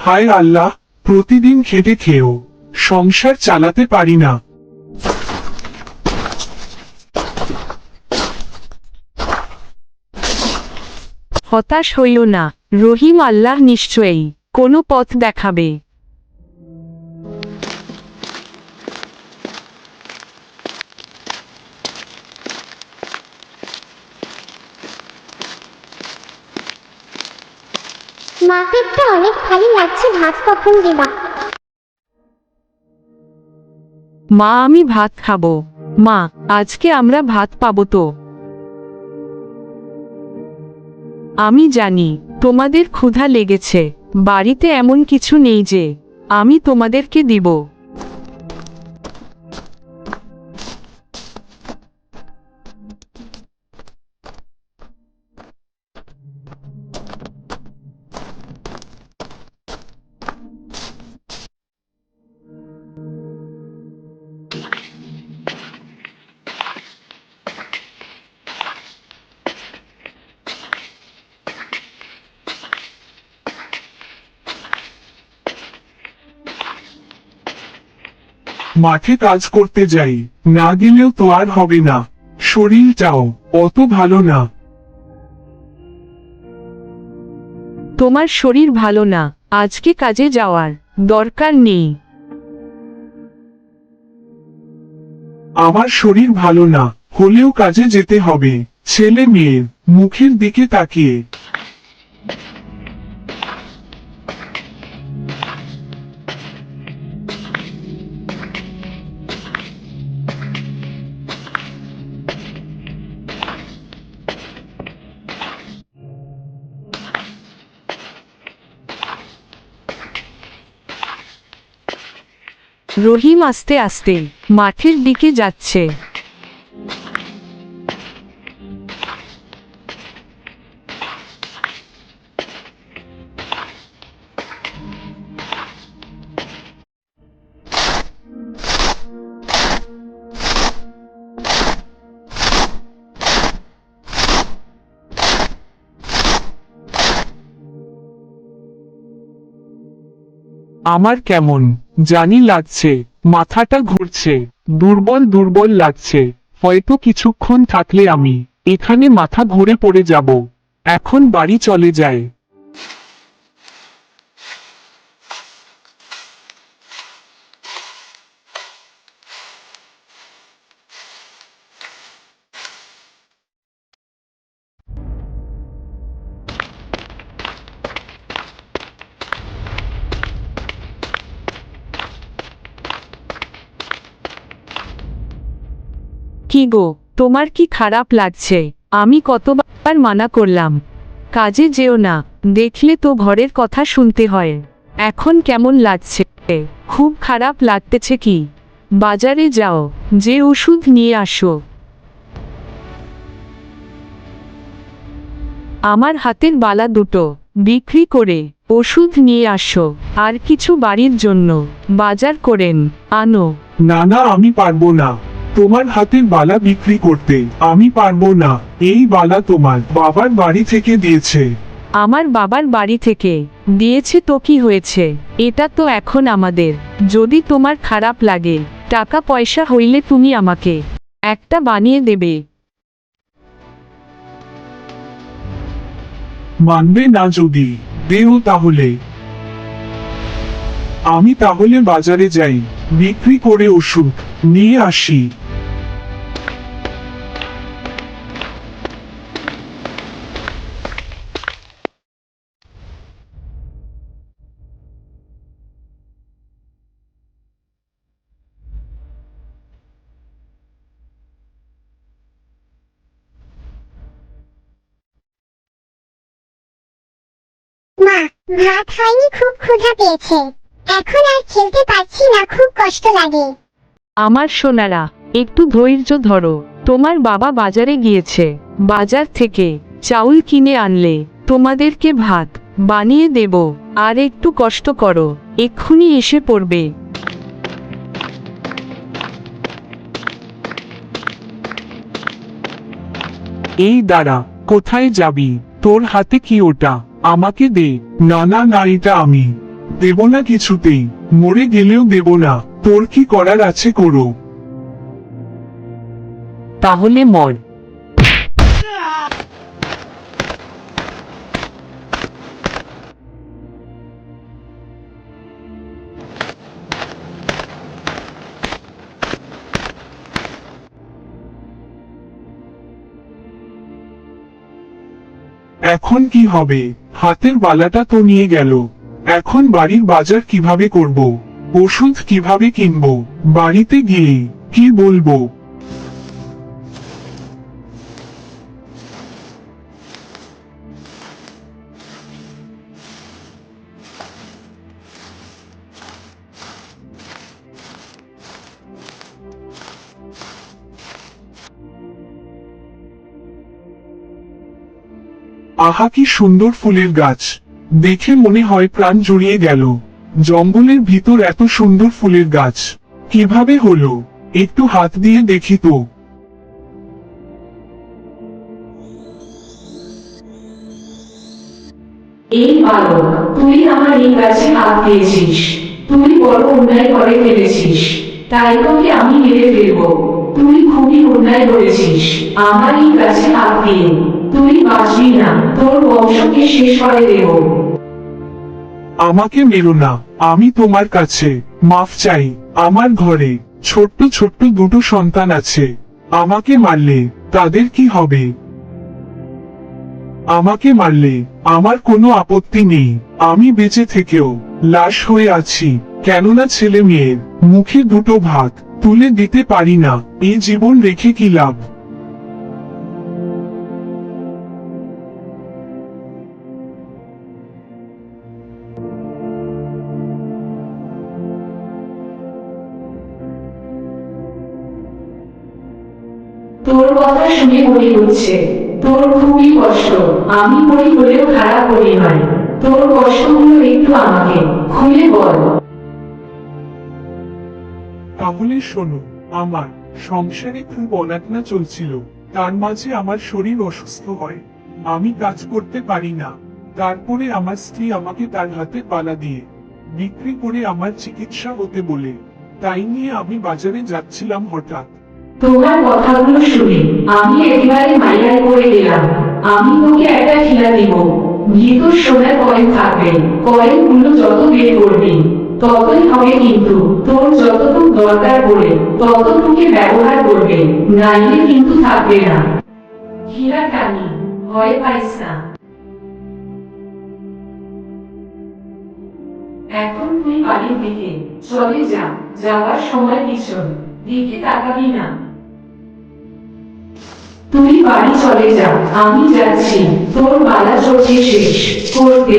হায় আল্লাহ, প্রতিদিন খেটে খেয়েও সংসার চালাতে পারি না। হতাশ হইও না, রহিম আল্লাহ নিশ্চয়ই কোনো পথ দেখাবে। মা, পেটটা অনেক ভারী লাগছে, ভাত কখন দিবা? মা, আমি ভাত খাবো। মা, আজকে আমরা ভাত পাবো তো? আমি জানি তোমাদের ক্ষুধা লেগেছে, বাড়িতে এমন কিছু নেই যে আমি তোমাদেরকে দিব। মাঠে কাজ করতে যাই, না গেলেও তো আর হবে না। শরীরটাও অত ভালো না। তোমার শরীর ভালো না, আজকে কাজে যাওয়ার দরকার নেই। আমার শরীর ভালো না হলেও কাজে যেতে হবে। ছেলে মেয়ের মুখের দিকে তাকিয়ে রহিম আস্তে আস্তে মাঠের দিকে যাচ্ছে। আমার কেমন জানি লাগছে, মাথাটা ঘুরছে, দুর্বল দুর্বল লাগছে। হয়তো কিছুক্ষণ থাকলে আমি এখানে মাথা ঘুরে পড়ে যাব। এখন বাড়ি চলে যায়। কি গো, তোমার কি খারাপ লাগছে? আমি কতবার মানা করলাম কাজে যেও না, দেখলে তো ঘরের কথা শুনতে হয়। এখন কেমন লাগছে? খুব খারাপ লাগতেছে কি? বাজারে যাও, যে ওষুধ নিয়ে আসো। আমার হাতের বালা দুটো বিক্রি করে ওষুধ নিয়ে আসো, আর কিছু বাড়ির জন্য বাজার করেন আনো। না না, আমি পারবো না তোমার হাতের বালা বিক্রি করতে। আমি পারবো না। এই বালা তোমার বাবার বাড়ি থেকে দিয়েছে। আমার বাবার বাড়ি থেকে দিয়েছে তো কি হয়েছে? এটা তো এখন আমাদের। যদি তোমার খারাপ লাগে, টাকা পয়সা হইলে তুমি আমাকে একটা বানিয়ে দেবে। মানবে না যদি দেও তাহলে। আমি তাহলে বাজারে যাই, বিক্রি করে ওষুধ নিয়ে আসি। মা, ভাত হয়নি, খুব ক্ষুধা পেয়েছে। এখন আর খেলতে পারছি না, খুব কষ্ট লাগে। আমার সোনারা, একটু ধৈর্য ধরো। তোমার বাবা বাজারে গিয়েছে, বাজার থেকে চাউল কিনে আনলে তোমাদেরকে ভাত বানিয়ে দেব। আর একটু কষ্ট করো, এক্ষুনি এসে পড়বে। এই দাঁড়া, কোথায় যাবি? তোর হাতে কি ওটা? আমাকে দে। না না না, এটা আমি। দেব না কিছুতেই, মরে গেলেও দেব না। তোর কি করার আছে করো। তাহলে মর। এখন কি হবে? হাতের বালাটা তো নিয়ে গেল। এখন বাড়ির বাজার কিভাবে করব? ওষুধ কিভাবে কিনবো? বাড়িতে গিয়ে কি বলবো? আহা কি সুন্দর ফুলের গাছ, দেখে মনে হয় প্রাণ জুড়িয়ে গেল। জঙ্গলের ভিতর এত সুন্দর ফুলের গাছ কিভাবে হলো? একটু হাত দিয়ে দেখি তো। এই বালক, তুই আমার এই গাছে হাত দিয়েছিস। তুই বড় অন্যায় করে ফেলেছিস, তাই তোকে আমি মেরে ফেলবো। তুই খুবই অন্যায় করেছিস আমার এই গাছে হাত দিয়ে। তুই বাঁচবি না, তোর বংশকে শেষ করে দেব। আমাকে মেরো না, আমি তোমার কাছে মাফ চাই। আমার ঘরে ছোট্ট ছোট্ট দুটো সন্তান আছে, আমাকে মারলে তাদের কি হবে? আমাকে মারলে আমার কোনো আপত্তি নেই। আমি বেঁচে থেকেও লাশ হয়ে আছি, কেননা ছেলে মেয়ের মুখে দুটো ভাত তুলে দিতে পারি না। এই জীবন রেখে কি লাভ? তোর কথা শুনে মনে হচ্ছে তোর খুবই কষ্ট। আমি বলি বলেও খারাপ বলি হয়। তোর কষ্টগুলো একটু আমাকে খুলে বল। তাহলে শোনো, আমার সংসারে খুব অনাটনা চলছিল। তার মাঝে আমার শরীর অসুস্থ হয়, আমি কাজ করতে পারি না। তারপরে আমার স্ত্রী আমাকে তার হাতে পালা দিয়ে বিক্রি করে আমার চিকিৎসা হতে বলে, তাই নিয়ে আমি বাজারে যাচ্ছিলাম হঠাৎ। তোমার কথাগুলো শুনে আমি একেবারে মাইয়ায় পড়ে গেলাম। আমি তোকে একটা খিলা দিব। ভিতর সোনার কয়েন থাকবে। কয়েনগুলো যত বের করবি ততই হবে, কিন্তু তোর যতটুকু দরকার পড়ে ততটুকু ব্যবহার করবে, নাইলে কিন্তু থাকবে না। হীরা টানি, ভয় পাইস না। এখন তুই বাড়ির দিকে চলে যা। যাওয়ার সময় পিছন দিকে তাকাবি না। তুই বাড়ি চলে যা, আমি যাচ্ছি তোর বালা চলছে শেষ করতে।